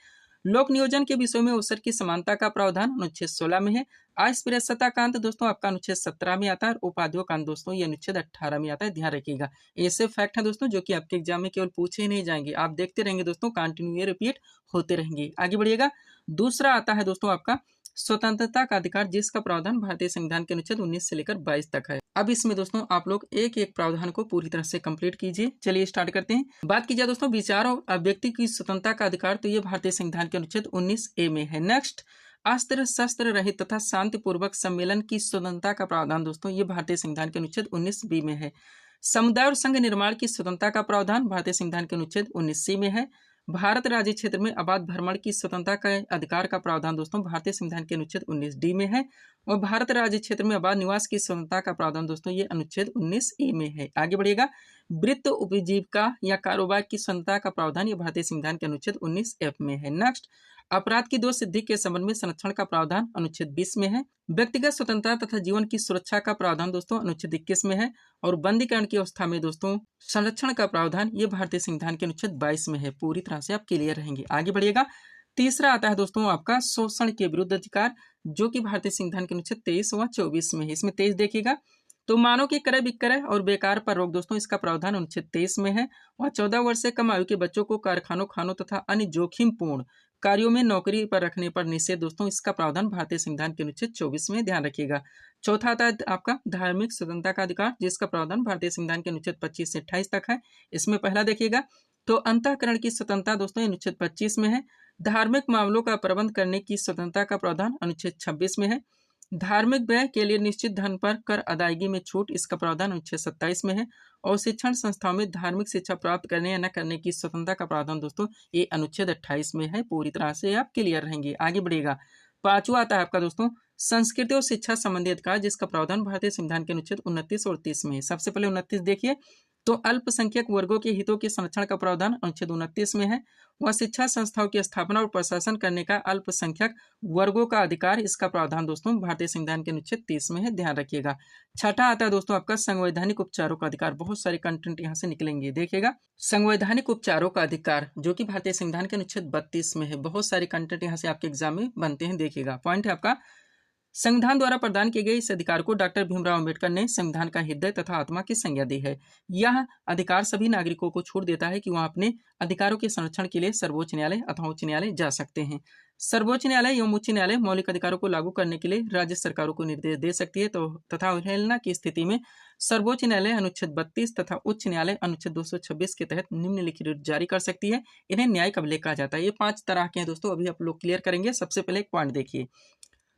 लोक नियोजन के विषय में अवसर की समानता का प्रावधान अनुच्छेद 16 में है। अस्पृश्यता कांत दोस्तों आपका अनुच्छेद 17 में आता है। और उपाधियों कांत दोस्तों ये अनुच्छेद 18 में आता है। ध्यान रखिएगा, ऐसे फैक्ट है दोस्तों जो कि आपके एग्जाम में केवल पूछे नहीं जाएंगे, आप देखते रहेंगे दोस्तों, कंटिन्यू रिपीट होते रहेंगे। आगे बढ़िएगा। दूसरा आता है दोस्तों आपका स्वतंत्रता का अधिकार, जिसका प्रावधान भारतीय संविधान के अनुच्छेद 19 से लेकर 22 तक है। अब इसमें दोस्तों आप लोग एक एक प्रावधान को पूरी तरह से कंप्लीट कीजिए। चलिए स्टार्ट करते हैं। बात की जाए दोस्तों विचार और अभिव्यक्ति की स्वतंत्रता का अधिकार, तो ये भारतीय संविधान के अनुच्छेद 19A में है। नेक्स्ट, अस्त्र शस्त्र रहित तथा शांतिपूर्वक सम्मेलन की स्वतंत्रता का प्रावधान दोस्तों ये भारतीय संविधान के अनुच्छेद 19B में है। समुदाय और संघ निर्माण की स्वतंत्रता का प्रावधान भारतीय संविधान के अनुच्छेद 19C में है। भारत राज्य क्षेत्र में अबाध भ्रमण की स्वतंत्रता का अधिकार का प्रावधान दोस्तों भारतीय संविधान के अनुच्छेद 19D में है। और भारत राज्य क्षेत्र में अबाध निवास की स्वतंत्रता का प्रावधान दोस्तों ये अनुच्छेद 19A में है। आगे बढ़िएगा। वृत्त, उपजीविका या कारोबार की स्वतंत्रता का प्रावधान ये भारतीय संविधान के अनुच्छेद 19F में है। नेक्स्ट, अपराध की दोष सिद्धि के संबंध में संरक्षण का प्रावधान अनुच्छेद 20 में है। व्यक्तिगत स्वतंत्रता तथा जीवन की सुरक्षा का प्रावधान दोस्तों अनुच्छेद 21 में है। और बंदीकरण की अवस्था में दोस्तों संरक्षण का प्रावधान ये भारतीय संविधान के अनुच्छेद 22 में है। पूरी तरह से आप क्लियर रहेंगे। आगे बढ़िएगा। तीसरा आता है दोस्तों आपका शोषण के विरुद्ध अधिकार, जो कि भारतीय संविधान के अनुच्छेद 23 व 24 में है। इसमें 23 देखिएगा, तो मानव के क्रय विक्रय और बेकार पर रोक दोस्तों इसका प्रावधान अनुच्छेद 23 में है। वह 14 वर्ष से कम आयु के बच्चों को कारखानों, खानों तथा अन्य जोखिमपूर्ण कार्यों में नौकरी पर रखने पर निषेध दोस्तों इसका प्रावधान भारतीय संविधान के अनुच्छेद 24 में। ध्यान रखिएगा। चौथा आता है आपका धार्मिक स्वतंत्रता का अधिकार, जिसका प्रावधान भारतीय संविधान के अनुच्छेद 25 से 28 तक है। इसमें पहला देखिएगा, तो अंतःकरण की स्वतंत्रता दोस्तों अनुच्छेद 25 में है। धार्मिक मामलों का प्रबंध करने की स्वतंत्रता का प्रावधान अनुच्छेद 26 में है। धार्मिक व्यय के लिए निश्चित धन पर कर अदायगी में छूट, इसका प्रावधान अनुच्छेद 27 में है। और शिक्षण संस्थाओं में धार्मिक शिक्षा प्राप्त करने या न करने की स्वतंत्रता का प्रावधान दोस्तों ये अनुच्छेद 28 में है। पूरी तरह से आप क्लियर रहेंगे। आगे बढ़िएगा। पांचवा आता है आपका दोस्तों संस्कृति और शिक्षा संबंधी अधिकार, जिसका प्रावधान भारतीय संविधान के अनुच्छेद 29 और 30 में है। सबसे पहले 29 देखिए, तो अल्पसंख्यक वर्गों के हितों के संरक्षण का प्रावधान अनुच्छेद 29 में है। वह शिक्षा संस्थाओं की स्थापना और प्रशासन करने का अल्पसंख्यक वर्गों का अधिकार, इसका प्रावधान दोस्तों भारतीय संविधान के अनुच्छेद 30 में है। ध्यान रखिएगा। छठा आता है दोस्तों आपका संवैधानिक उपचारों का अधिकार। बहुत सारे कंटेंट यहाँ से निकलेंगे। देखिएगा, संवैधानिक उपचारों का अधिकार जो कि भारतीय संविधान के अनुच्छेद 32 में है। बहुत सारे कंटेंट यहाँ से आपके एग्जाम में बनते हैं। देखिएगा, पॉइंट है आपका, संविधान द्वारा प्रदान किए गए इस अधिकार को डॉक्टर भीमराव अंबेडकर ने संविधान का हृदय तथा आत्मा की संज्ञा दी है। यह अधिकार सभी नागरिकों को छूट देता है कि वह अपने अधिकारों के संरक्षण के लिए सर्वोच्च न्यायालय अथवा उच्च न्यायालय जा सकते हैं। सर्वोच्च न्यायालय एवं उच्च न्यायालय मौलिक अधिकारों को लागू करने के लिए राज्य सरकारों को निर्देश दे सकती है। तो तथा अवहेलना की स्थिति में सर्वोच्च न्यायालय अनुच्छेद 32 तथा उच्च न्यायालय अनुच्छेद 226 के तहत निम्नलिखित रिट जारी कर सकती है। इन्हें न्यायिक अभिलेख कहा जाता है। ये 5 तरह के हैं दोस्तों, अभी आप लोग क्लियर करेंगे। सबसे पहले एक पॉइंट देखिए,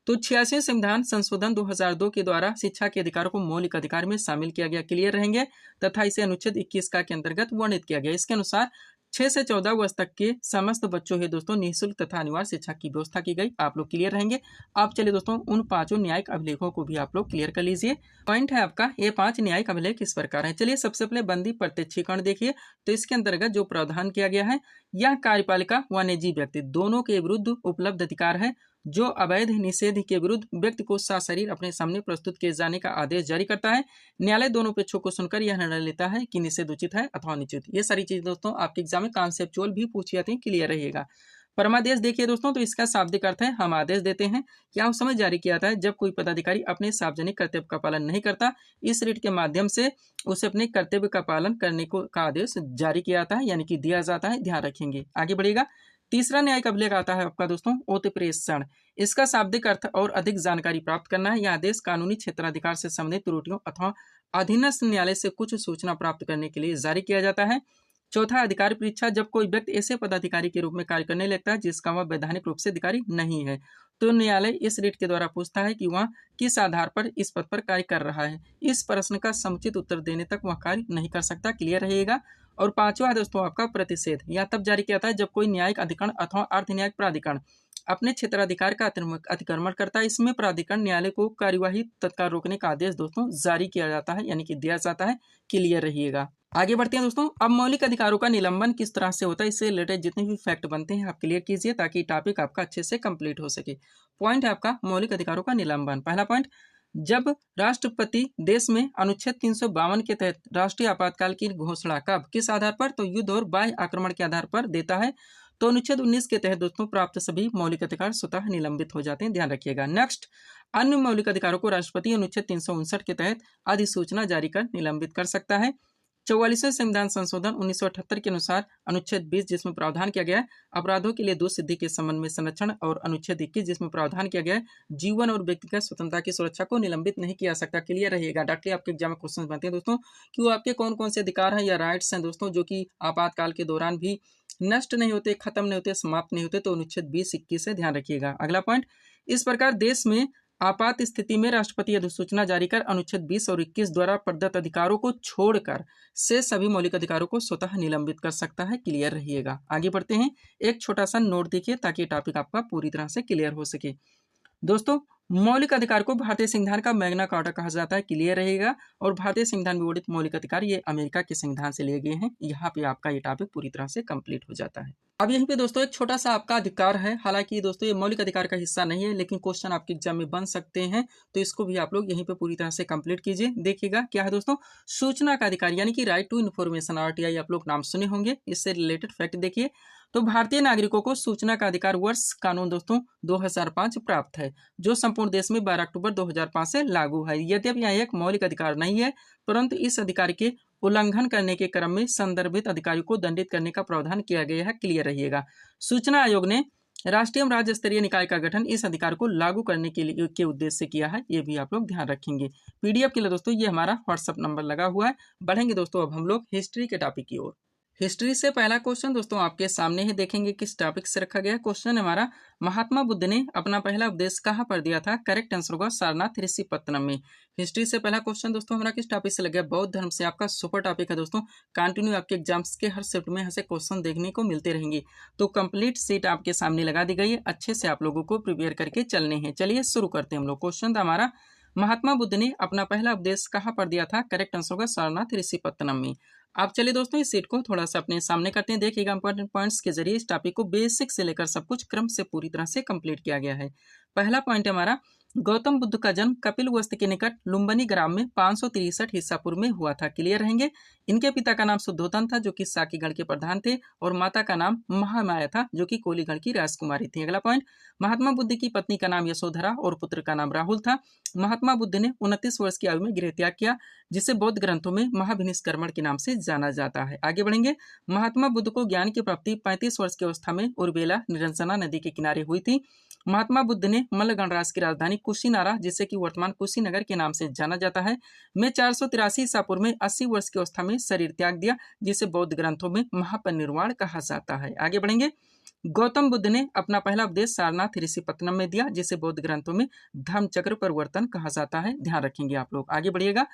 तो 86वें संविधान संशोधन 2002 के द्वारा शिक्षा के अधिकारों को मौलिक अधिकार में शामिल किया गया, क्लियर रहेंगे, तथा इसे अनुच्छेद 21 का के अंतर्गत वर्णित किया गया। इसके अनुसार 6 से 14 वर्ष तक के समस्त बच्चों के दोस्तों निःशुल्क तथा अनिवार्य शिक्षा की व्यवस्था की गई। आप लोग क्लियर रहेंगे। आप चलिए दोस्तों उन 5 न्यायिक अभिलेखों को भी आप लोग क्लियर कर लीजिए। पॉइंट है आपका, ये 5 न्यायिक अभिलेख इस प्रकार है। चलिए सबसे पहले बंदी प्रत्यक्षीकरण देखिए। तो इसके अंतर्गत जो प्रावधान किया गया है, यह कार्यपालिका व निजी व्यक्ति दोनों के विरुद्ध उपलब्ध अधिकार है जो अवैध निषेध के विरुद्ध व्यक्ति को सशरीर अपने सामने प्रस्तुत किए जाने का आदेश जारी करता है। न्यायालय दोनों पक्षों को सुनकर यह निर्णय लेता है कि निषेध उचित है अथवा अनुचित। ये सारी चीज दोस्तों आपके एग्जाम में कॉन्सेप्चुअल भी पूछी जाती है, क्लियर रहिएगा। परमादेश देखिए दोस्तों, तो इसका शाब्दिक अर्थ है हम आदेश देते हैं। क्या उस समय जारी किया जाता है जब कोई पदाधिकारी अपने सार्वजनिक कर्तव्य का पालन नहीं करता, इस रिट के माध्यम से उसे अपने कर्तव्य का पालन करने को का आदेश जारी किया जाता है, यानी कि दिया जाता है। ध्यान रखेंगे। आगे बढ़िएगा। तीसरा न्यायिक अभिलेख आता है आपका दोस्तों ओतप्रेषण। इसका शाब्दिक अर्थ और अधिक जानकारी प्राप्त करना है। यह आदेश कानूनी क्षेत्राधिकार से संबंधित त्रुटियों अथवा अधीनस्थ न्यायालय से कुछ सूचना प्राप्त करने के लिए जारी किया जाता है। चौथा, अधिकार परीक्षा। जब कोई व्यक्ति ऐसे पदाधिकारी के रूप में कार्य करने लगता है जिसका वह वैधानिक रूप से अधिकारी नहीं है, तो न्यायालय इस रिट के द्वारा पूछता है कि वह किस आधार पर इस पद पर कार्य कर रहा है। इस प्रश्न का समुचित उत्तर देने तक वह कार्य नहीं कर सकता, क्लियर रहेगा। और पांचवा है दोस्तों आपका प्रतिषेध। यह तब जारी किया जाता है जब कोई न्यायिक अधिकरण अथवा अर्ध न्यायिक प्राधिकरण अपने क्षेत्राधिकार का अतिक्रमण करता है। इसमें प्राधिकरण न्यायालय को कार्यवाही तत्काल रोकने का आदेश दोस्तों जारी किया जाता है, यानी कि दिया जाता है, क्लियर रहिएगा। आगे बढ़ते हैं दोस्तों। अब मौलिक अधिकारों का निलंबन किस तरह से होता है, इससे रिलेटेड जितने भी फैक्ट बनते हैं आप क्लियर कीजिए ताकि टॉपिक आपका अच्छे से कंप्लीट हो सके। पॉइंट है आपका मौलिक अधिकारों का निलंबन। पहला पॉइंट, जब राष्ट्रपति देश में अनुच्छेद 352 के तहत राष्ट्रीय आपातकाल की घोषणा कब किस आधार पर, तो युद्ध और बाह्य आक्रमण के आधार पर देता है, तो अनुच्छेद 19 के तहत दोस्तों प्राप्त सभी मौलिक अधिकार स्वतः निलंबित हो जाते हैं। ध्यान रखिएगा। नेक्स्ट, अन्य मौलिक अधिकारों को राष्ट्रपति अनुच्छेद 359 के तहत अधिसूचना जारी कर निलंबित कर सकता है। 44वें संविधान संशोधन 1978 के अनुसार अनुच्छेद 20 जिसमें प्रावधान किया गया है अपराधों के लिए दोष सिद्धि के संबंध में संरक्षण, और अनुच्छेद 21 जिसमें प्रावधान किया गया है जीवन और व्यक्तिगत स्वतंत्रता की सुरक्षा को निलंबित नहीं किया सकता, क्लियर रहिएगा। डायरेक्टली आपके एग्जाम में क्वेश्चन बनते हैं दोस्तों कि वो आपके कौन कौन से अधिकार हैं या राइट्स हैं दोस्तों जो कि आपातकाल के दौरान भी नष्ट नहीं होते, खत्म नहीं होते, समाप्त नहीं होते, तो अनुच्छेद 20-21 से ध्यान रखिएगा। अगला पॉइंट, इस प्रकार देश में आपात स्थिति में राष्ट्रपति अधिसूचना जारी कर अनुच्छेद 20 और 21 द्वारा प्रदत्त अधिकारों को छोड़कर से सभी मौलिक अधिकारों को स्वतः निलंबित कर सकता है, क्लियर रहिएगा। आगे बढ़ते हैं। एक छोटा सा नोट देखिए ताकि टॉपिक आपका पूरी तरह से क्लियर हो सके। दोस्तों मौलिक अधिकार को भारतीय संविधान का मैग्ना कार्टा कहा जाता है, क्लियर रहेगा। और भारतीय संविधान में वर्णित मौलिक अधिकार ये अमेरिका के संविधान से लिए गए हैं। यहाँ पे आपका ये टॉपिक पूरी तरह से कंप्लीट हो जाता है। अब यहीं पे दोस्तों एक छोटा सा आपका अधिकार है, हालांकि दोस्तों ये मौलिक अधिकार का हिस्सा नहीं है लेकिन क्वेश्चन आपके एग्जाम में बन सकते हैं, तो इसको भी आप लोग यहीं पे पूरी तरह से कंप्लीट कीजिए। देखिएगा क्या है दोस्तों, सूचना का अधिकार यानी कि राइट टू इन्फॉर्मेशन, RTI आप लोग नाम सुने होंगे। इससे रिलेटेड फैक्ट देखिए, तो भारतीय नागरिकों को सूचना का अधिकार वर्ष कानून दोस्तों 2005 प्राप्त है, जो संपूर्ण देश में 12 अक्टूबर 2005 से लागू है। यद्यपि यह एक मौलिक अधिकार नहीं है, परंतु इस अधिकार के उल्लंघन करने के क्रम में संदर्भित अधिकारी को दंडित करने का प्रावधान किया गया है, क्लियर रहिएगा। सूचना आयोग ने राष्ट्रीय एवं राज्य स्तरीय निकाय का गठन इस अधिकार को लागू करने के उद्देश्य से किया है, ये भी आप लोग ध्यान रखेंगे। PDF के लिए दोस्तों ये हमारा व्हाट्सअप नंबर लगा हुआ है। बढ़ेंगे दोस्तों अब हम लोग हिस्ट्री के टॉपिक की ओर। हिस्ट्री से पहला क्वेश्चन दोस्तों आपके सामने ही देखेंगे किस टॉपिक से रखा गया। क्वेश्चन हमारा, महात्मा बुद्ध ने अपना पहला उपदेश कहाँ पर दिया था? करेक्ट आंसर होगा सारनाथ ऋषिपत्तनम में। हिस्ट्री से पहला क्वेश्चन दोस्तों हमारा किस टॉपिक से लग गया? बौद्ध धर्म से। आपका सुपर टॉपिक है दोस्तों, कंटिन्यू आपके एग्जाम्स के हर शिफ्ट में ऐसे क्वेश्चन देखने को मिलते रहेंगे। तो कंप्लीट सीट आपके सामने लगा दी गई है, अच्छे से आप लोगों को प्रिपेयर करके चलने हैं। चलिए शुरू करते हैं हम लोग। क्वेश्चन था हमारा, महात्मा बुद्ध ने अपना पहला उपदेश कहाँ पर दिया था? करेक्ट आंसर होगा सारनाथ ऋषिपत्तनम में। आप चलिए दोस्तों इस सीट को थोड़ा सा अपने सामने करते हैं। देखिएगा इंपॉर्टेंट पॉइंट्स के जरिए इस टॉपिक को बेसिक से लेकर सब कुछ क्रम से पूरी तरह से कंप्लीट किया गया है। पहला पॉइंट हमारा, गौतम बुद्ध का जन्म कपिलवस्तु के निकट लुम्बिनी ग्राम में 563 ईसापुर में हुआ था। क्लियर रहेंगे। इनके पिता का नाम शुद्धोधन था जो कि साकीगढ़ के प्रधान थे, और माता का नाम महामाया था जो कि कोलीगढ़ की राजकुमारी थी। अगला पॉइंट, महात्मा बुद्ध की पत्नी का नाम यशोधरा और पुत्र का नाम राहुल था। महात्मा बुद्ध ने 29 वर्ष की आयु में गृह त्याग किया, जिसे बौद्ध ग्रंथों में महाभिनिष्क्रमण के नाम से जाना जाता है। आगे बढ़ेंगे। महात्मा बुद्ध को ज्ञान की प्राप्ति 35 वर्ष की अवस्था में उर्वेला निरंजना नदी के किनारे हुई थी। महात्मा बुद्ध ने मल्ल गणराज्य की राजधानी कुशीनारा, जिसे कि वर्तमान कुशीनगर के नाम से जाना जाता है, में 483 ईसापुर में 80 वर्ष की अवस्था में शरीर त्याग दिया, जिसे बौद्ध ग्रंथों में महापरिनिर्वाण कहा जाता है। आगे बढ़ेंगे। गौतम बुद्ध ने अपना पहला उपदेश सारनाथ ऋषिपत्तनम में दिया, जिसे बौद्ध ग्रंथों में धम्म चक्र परिवर्तन कहा जाता है। ध्यान रखेंगे आप लोग। आगे बढ़िएगा।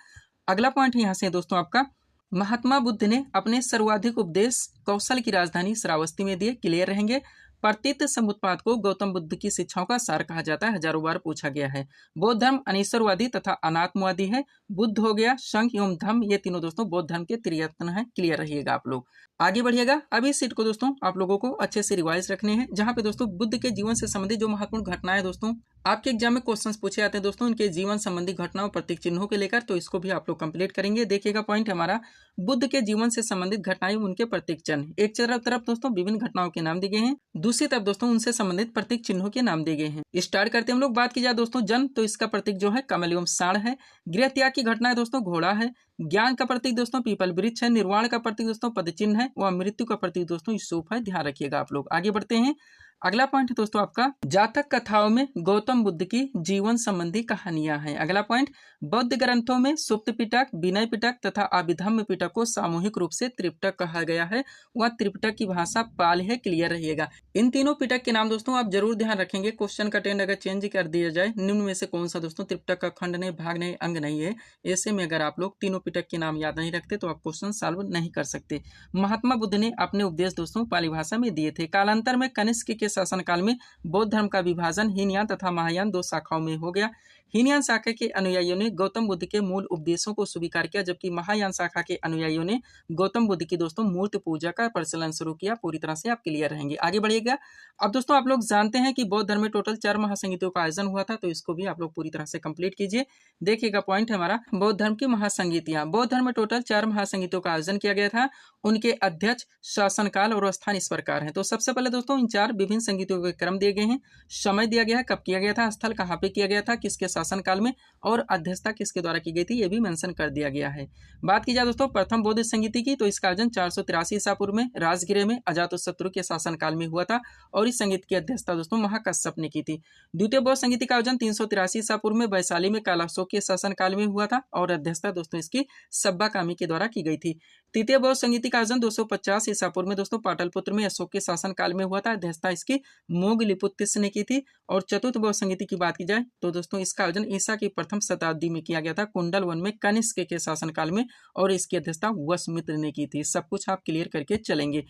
अगला पॉइंट यहाँ से दोस्तों आपका, महात्मा बुद्ध ने अपने सर्वाधिक उपदेश कौशल की राजधानी श्रावस्ती में दिए। क्लियर रहेंगे। प्रतीत समुत्पाद को गौतम बुद्ध की शिक्षाओं का सार कहा जाता है, हजारों बार पूछा गया है। बौद्ध धर्म अनीश्वरवादी तथा अनात्मवादी है। बुद्ध हो गया, संघ एवं धम्म, ये तीनों दोस्तों बौद्ध धर्म के त्रिरत्न है। क्लियर रहिएगा आप लोग। आगे बढ़िएगा। अभी सीट को दोस्तों आप लोगों को अच्छे से रिवाइज रखने हैं, जहां पे दोस्तों बुद्ध के जीवन से संबंधित जो महत्वपूर्ण घटनाएं दोस्तों आपके एग्जाम में क्वेश्चंस पूछे जाते हैं दोस्तों, इनके जीवन संबंधी घटनाओं प्रतीक चिन्हों के लेकर, तो इसको भी आप लोग कंप्लीट करेंगे। देखिएगा पॉइंट हमारा, बुद्ध के जीवन से संबंधित घटनाएं, उनके प्रतीक चिन्ह। एक तरफ दोस्तों विभिन्न घटनाओं के नाम दिए गए हैं, दूसरी तरफ दोस्तों उनसे संबंधित प्रतीक चिन्हों के नाम दिए गए हैं। स्टार्ट करते हैं हम लोग। बात की जाए दोस्तों जन्म, तो इसका प्रतीक जो है कमल एवं साण है। गृह त्याग की घटना है दोस्तों घोड़ा है। ज्ञान का प्रतीक दोस्तों पीपल वृक्ष है। निर्वाण का प्रतीक दोस्तों पद चिन्ह है, व मृत्यु का प्रतीक दोस्तों स्तूप है। ध्यान रखिएगा आप लोग। आगे बढ़ते हैं। अगला पॉइंट दोस्तों आपका, जातक कथाओं में गौतम बुद्ध की जीवन संबंधी कहानियां हैं। अगला पॉइंट, बौद्ध ग्रंथों में सुप्त पिटक, विनय पिटक तथा अभिधम्म पिटक को सामूहिक रूप से त्रिपिटक कहा गया है। वह त्रिपिटक की भाषा पाली है। क्लियर रहिएगा। इन तीनों पिटक के नाम दोस्तों आप जरूर ध्यान रखेंगे। क्वेश्चन का ट्रेंड अगर चेंज कर दिया जाए, निम्न में से कौन सा दोस्तों त्रिपिटक का खंड नहीं, भाग नहीं, अंग नहीं है, ऐसे में अगर आप लोग तीनों पिटक के नाम याद नहीं रखते तो आप क्वेश्चन सॉल्व नहीं कर सकते। महात्मा बुद्ध ने अपने उपदेश दोस्तों पाली भाषा में दिए थे। कालांतर में कनिष्क के शासनकाल में बौद्ध धर्म का विभाजन हीनयान तथा महायान दो शाखाओं में हो गया। हीनयान शाखा के अनुयायियों ने गौतम बुद्ध के मूल उपदेशों को स्वीकार किया, जबकि महायान शाखा के अनुयायियों ने गौतम बुद्ध की दोस्तों मूर्ति पूजा का प्रचलन शुरू किया। पूरी तरह से आप क्लियर रहेंगे। आगे बढ़िएगा। अब दोस्तों आप लोग जानते हैं कि बौद्ध धर्म में टोटल 4 महासंगीतियों का आयोजन हुआ था, तो इसको भी आप लोग पूरी तरह से कंप्लीट कीजिए। देखिएगा पॉइंट हमारा, बौद्ध धर्म की महासंगीतियां। बौद्ध धर्म में टोटल 4 महासंगीतियों का आयोजन किया गया था। उनके अध्यक्ष, शासनकाल और स्थान इस प्रकार है। तो सबसे पहले दोस्तों इन 4 विभिन्न संगीतियों के क्रम दिए गए हैं, समय दिया गया है, कब किया गया था, स्थल कहाँ पे किया गया था, किसके शासनकाल में, और अध्यक्षता किसके द्वारा की गई थी, ये भी मेंशन कर दिया गया है। बात की जाए दोस्तों प्रथम बौद्ध संगीति की, तो इसका आयोजन 483 ईसापुर में राजगृह में अजातशत्रु के शासनकाल में हुआ था, और इस संगीत की अध्यक्षता दोस्तों महाकश्यप ने की थी। द्वितीय बौद्ध संगीति का आयोजन 383 ईसापुर में वैशाली में कालाशोक के शासनकाल में हुआ था, और अध्यक्षता दोस्तों इसकी सब्बा कामी के द्वारा की गई थी। तृतीय बौद्ध संगीति का आयोजन 250 ईसापुर में दोस्तों पाटलिपुत्र में अशोक के शासनकाल में हुआ था, अध्यक्षता इसकी मोगलिपुत्तिस ने की थी। और चतुर्थ बौद्ध संगीति की बात की जाए तो दोस्तों इसका आयोजन ईसा की प्रथम शताब्दी में किया गया था, कुंडल वन में कनिष्क के शासनकाल में, और इसकी अध्यक्षता वसुमित्र ने की थी। सब कुछ आप क्लियर करके चलेंगे।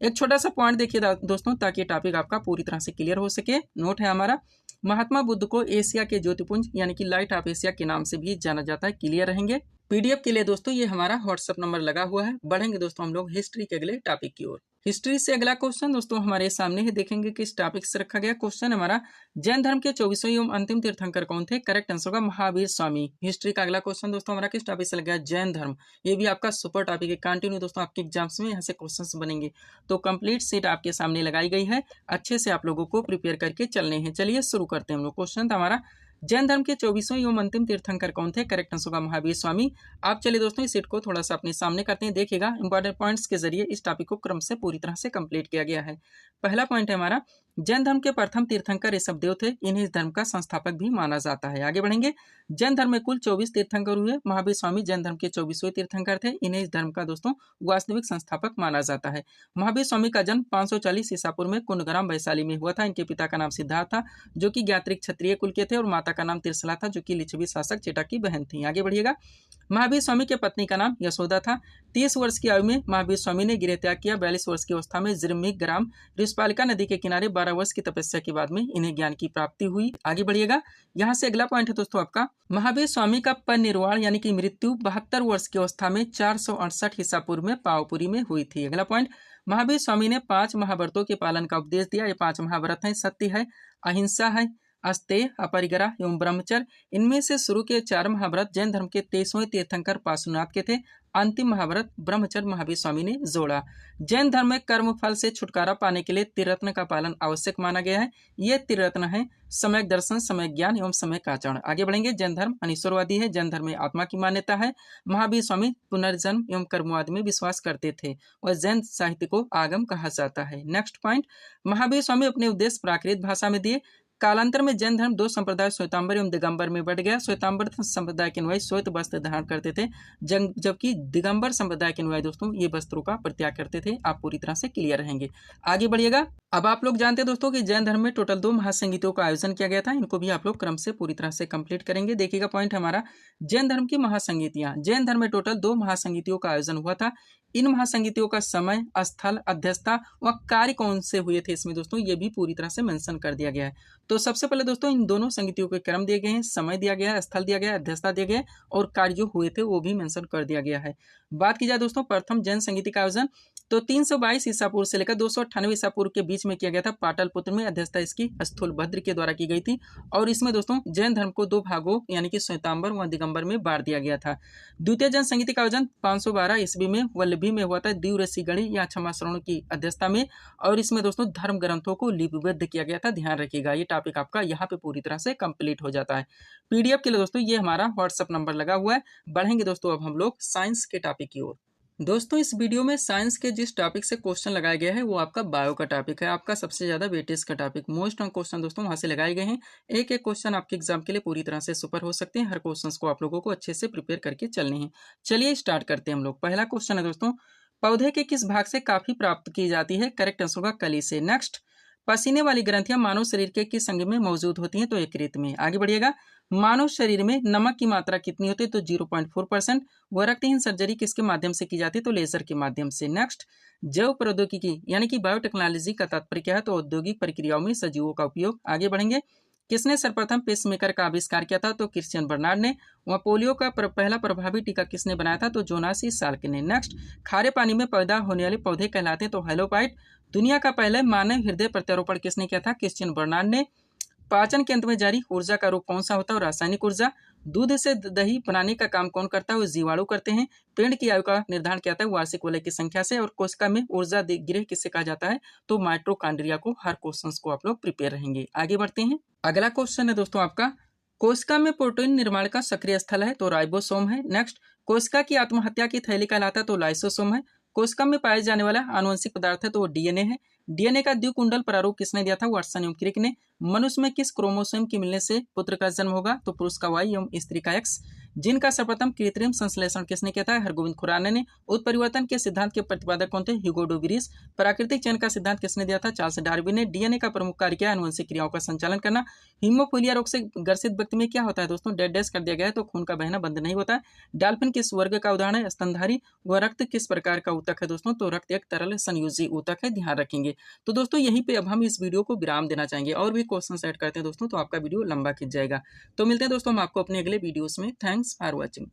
एक छोटा सा पॉइंट देखिए दोस्तों, ताकि टॉपिक आपका पूरी तरह से क्लियर हो सके। नोट है हमारा, महात्मा बुद्ध को एशिया के ज्योतिपुंज यानी कि लाइट ऑफ एशिया के नाम से भी जाना जाता है। क्लियर रहेंगे। पीडीएफ के लिए दोस्तों ये हमारा व्हाट्सएप नंबर लगा हुआ है। बढ़ेंगे दोस्तों हम लोग हिस्ट्री के अगले टॉपिक की ओर। हिस्ट्री से अगला क्वेश्चन दोस्तों हमारे सामने ही देखेंगे किस टॉपिक से रखा गया। क्वेश्चन हमारा, जैन धर्म के 24वें एवं अंतिम तीर्थंकर कौन थे? करेक्ट आंसर होगा महावीर स्वामी। हिस्ट्री का अगला क्वेश्चन दोस्तों हमारा किस टॉपिक से लग गया? जैन धर्म। ये भी आपका सुपर टॉपिक है, कंटिन्यू दोस्तों आपके एग्जाम्स में यहाँ से क्वेश्चन बनेंगे। तो कंप्लीट सीट आपके सामने लगाई गई है, अच्छे से आप लोगों को प्रिपेयर करके चलने हैं। चलिए शुरू करते हैं हम लोग। क्वेश्चन था हमारा, जैन धर्म के 24वें एवं अंतिम तीर्थंकर कौन थे? करेक्ट आंसर होगा महावीर स्वामी। आप चलिए दोस्तों इस सेट को थोड़ा सा अपने सामने करते हैं। देखिएगा इंपॉर्टेंट पॉइंट्स के जरिए इस टॉपिक को क्रम से पूरी तरह से कंप्लीट किया गया है। पहला पॉइंट है हमारा, जैन धर्म के प्रथम तीर्थंकर ऋषभदेव थे, इन्हें इस धर्म का संस्थापक भी माना जाता है। आगे बढ़ेंगे। जैन धर्म में कुल 24 तीर्थंकर हुए, महावीर स्वामी जैन धर्म के 24वें तीर्थंकर थे, इन्हें इस धर्म का दोस्तों वास्तविक संस्थापक माना जाता है। महावीर स्वामी का जन्म 540 ईसापुर में कुंडग्राम वैशाली में हुआ था। इनके पिता का नाम सिद्धार्थ था, जो कि ज्ञात्रिक क्षत्रिय कुल के थे, और माता का नाम त्रिशला था, जो कि लिच्छवी शासक चेटा की बहन थी। आगे बढ़िएगा। महावीर स्वामी के पत्नी का नाम यशोदा था। 30 वर्ष की आयु में महावीर स्वामी ने गृह त्याग किया। 42 वर्ष की अवस्था में जिरमिक ग्राम ऋषपालिका नदी के किनारे 12 वर्ष की तपस्या के बाद में इन्हें ज्ञान की प्राप्ति हुई। आगे बढ़िएगा। यहाँ से अगला पॉइंट है दोस्तों आपका, महावीर स्वामी का परिनिर्वाण यानी कि मृत्यु 72 वर्ष की अवस्था में 468 ईसापुर में पावपुरी में हुई थी। अगला पॉइंट, महावीर स्वामी ने 5 महाव्रतों के पालन का उपदेश दिया। ये 5 महाव्रत हैं, सत्य है, अहिंसा है, अस्तेय, अपरिग्रह एवं ब्रह्मचर्य। इनमें से शुरू के 4 महाव्रत जैन धर्म के 23वें तीर्थंकर पार्श्वनाथ के थे। अंतिम महाव्रत ब्रह्मचर्य महावीर स्वामी ने जोड़ा। जैन धर्म में कर्म फल से छुटकारा पाने के लिए त्रिरत्न का पालन आवश्यक माना गया है। ये त्रिरत्न है सम्यक दर्शन, सम्यक ज्ञान एवं सम्यक आचरण। आगे बढ़ेंगे। जैन धर्म अनीश्वरवादी है। जैन धर्म में आत्मा की मान्यता है। महावीर स्वामी पुनर्जन्म एवं कर्मवाद में विश्वास करते थे और जैन साहित्य को आगम कहा जाता है। नेक्स्ट पॉइंट, महावीर स्वामी अपने उपदेश प्राकृत भाषा में दिए। कालांतर में जैन धर्म 2 संप्रदाय श्वेतांबर एवं दिगंबर में बढ़ गया। श्वेतांबर संप्रदाय के अनुयायी श्वेत वस्त्र धारण करते थे, जबकि दिगंबर संप्रदाय के अनुयायी दोस्तों ये वस्त्रों का परित्याग करते थे। आप पूरी तरह से क्लियर रहेंगे। आगे बढ़िएगा। अब आप लोग जानते हैं दोस्तों कि जैन धर्म में टोटल 2 महासंगीतियों का आयोजन किया गया था। इनको भी आप लोग क्रम से पूरी तरह से कंप्लीट करेंगे। देखिएगा पॉइंट हमारा, जैन धर्म की महासंगीतियां। जैन धर्म में टोटल 2 महासंगीतियों का आयोजन हुआ था। इन महासंगीतियों का समय, स्थल, अध्यक्षता व कार्य कौन से हुए थे इसमें दोस्तों ये भी पूरी तरह से मेंशन कर दिया गया है। तो सबसे पहले दोस्तों इन दोनों संगीतियों के क्रम दिए गए हैं, समय दिया गया है, स्थल दिया गया है, अध्यक्षता दिया गया है और कार्य जो हुए थे वो भी मेंशन कर दिया गया है। बात की जाए दोस्तों प्रथम जैन संगीति का आयोजन तो 322 ईसा पूर्व से लेकर 298 ईसा पूर्व के बीच में किया गया था। पाटलिपुत्र में अध्यक्षता इसकी स्थूलभद्र के द्वारा की गई थी और इसमें दोस्तों जैन धर्म को 2 भागों यानी कि श्वेतांबर व दिगंबर में बांट दिया गया था। द्वितीय जैन संगीति का आयोजन 512 ईस्वी में वल्लभी में हुआ था, द्विव ऋषि गणी या क्षमा श्रवण की अध्यक्षता में, और इसमें दोस्तों धर्म ग्रंथों को लिपिबद्ध किया गया था। ध्यान रखिएगा ये टॉपिक आपका यहाँ पे पूरी तरह से कंप्लीट हो जाता है। पीडीएफ के लिए दोस्तों ये हमारा व्हाट्सएप नंबर लगा हुआ है। बढ़ेंगे दोस्तों अब हम लोग साइंस के टॉपिक की ओर। दोस्तों इस वीडियो में साइंस के जिस टॉपिक से क्वेश्चन लगाया गया है वो आपका बायो का टॉपिक है, आपका सबसे ज्यादा वेटेज का टॉपिक। मोस्ट ऑन क्वेश्चन दोस्तों वहां से लगाए गए हैं। एक एक क्वेश्चन आपके एग्जाम के लिए पूरी तरह से सुपर हो सकते हैं। हर क्वेश्चन को आप लोगों को अच्छे से प्रिपेयर करके चलने हैं। चलिए स्टार्ट करते हैं हम लोग। पहला क्वेश्चन है दोस्तों, पौधे के किस भाग से काफी प्राप्त की जाती है? करेक्ट आंसर होगा कली से। नेक्स्ट, पसीने वाली ग्रंथियां मानव शरीर के किस अंग में मौजूद होती हैं? तो यकृत में। आगे बढ़िएगा। मानव शरीर में नमक की मात्रा कितनी होती है? तो 0.4%। वह रक्तहीन सर्जरी किसके माध्यम से की जाती है? तो लेजर के माध्यम से। नेक्स्ट, जैव प्रौद्योगिकी यानी कि बायोटेक्नोलॉजी का तात्पर्य क्या है? तो औद्योगिक प्रक्रियाओं में सजीवों का उपयोग। आगे बढ़ेंगे। किसने सर्वप्रथम पेसमेकर का आविष्कार किया था? तो क्रिश्चियन बर्नार्ड ने। वह पोलियो का पहला प्रभावी टीका किसने बनाया था? तो जोनास साल्क ने। नेक्स्ट, खारे पानी में पैदा होने वाले पौधे कहलाते हैं? तो हेलोपाइट। दुनिया का पहले मानव हृदय प्रत्यारोपण किसने किया था? क्रिश्चियन बर्नार्ड ने। पाचन के अंत में जारी ऊर्जा का रूप कौन सा होता है? रासायनिक ऊर्जा। दूध से दही बनाने का काम कौन करता है? वो जीवाणु करते हैं। पेड़ की आयु का निर्धारण किया जाता है वार्षिक वलय की संख्या से। और कोशिका में ऊर्जा गृह किससे कहा जाता है? तो माइटोकॉन्ड्रिया को। हर क्वेश्चन को आप लोग प्रिपेयर रहेंगे। आगे बढ़ते हैं। अगला क्वेश्चन है दोस्तों आपका, कोशिका में प्रोटीन निर्माण का सक्रिय स्थल है? तो राइबोसोम है। नेक्स्ट, कोशिका की आत्महत्या की थैली कहलाता है? तो लाइसोसोम है। कोशिका में पाए जाने वाला आनुवंशिक पदार्थ है? तो वो डीएनए है। डीएनए का द्विकुंडल प्रारूप किसने दिया था? वाटसन एवं क्रिक ने। मनुष्य में किस क्रोमोसोम के मिलने से पुत्र का जन्म होगा? तो पुरुष का वाई एवं स्त्री का एक्स। जिनका सर्वप्रथम कृत्रिम संश्लेषण किसने किया था? हरगोविंद खुराना ने। उत्परिवर्तन के सिद्धांत के प्रतिपादक कौन थे? ह्यूगो डू विरिस। प्राकृतिक चयन का सिद्धांत किसने दिया था? चार्ल्स डार्विन ने। डीएनए का प्रमुख कार्य क्या है? आनुवंशिक क्रियाओं का संचालन करना। हीमोफीलिया रोग से ग्रसित व्यक्ति में क्या होता है दोस्तों? डेड डैश कर दिया गया है, तो खून का बहना बंद नहीं होता है। डॉल्फिन किस वर्ग का उदाहरण है? स्तनधारी। वह रक्त किस प्रकार का ऊतक है दोस्तों? तो रक्त एक तरल संयोजी ऊतक है। ध्यान रखेंगे। तो दोस्तों यहीं पे अब हम इस वीडियो को विराम देना चाहेंगे। और भी क्वेश्चन ऐड करते हैं दोस्तों तो आपका वीडियो लंबा खिंच जाएगा। तो मिलते हैं दोस्तों हम आपको अपने अगले वीडियोस में। Thanks for watching.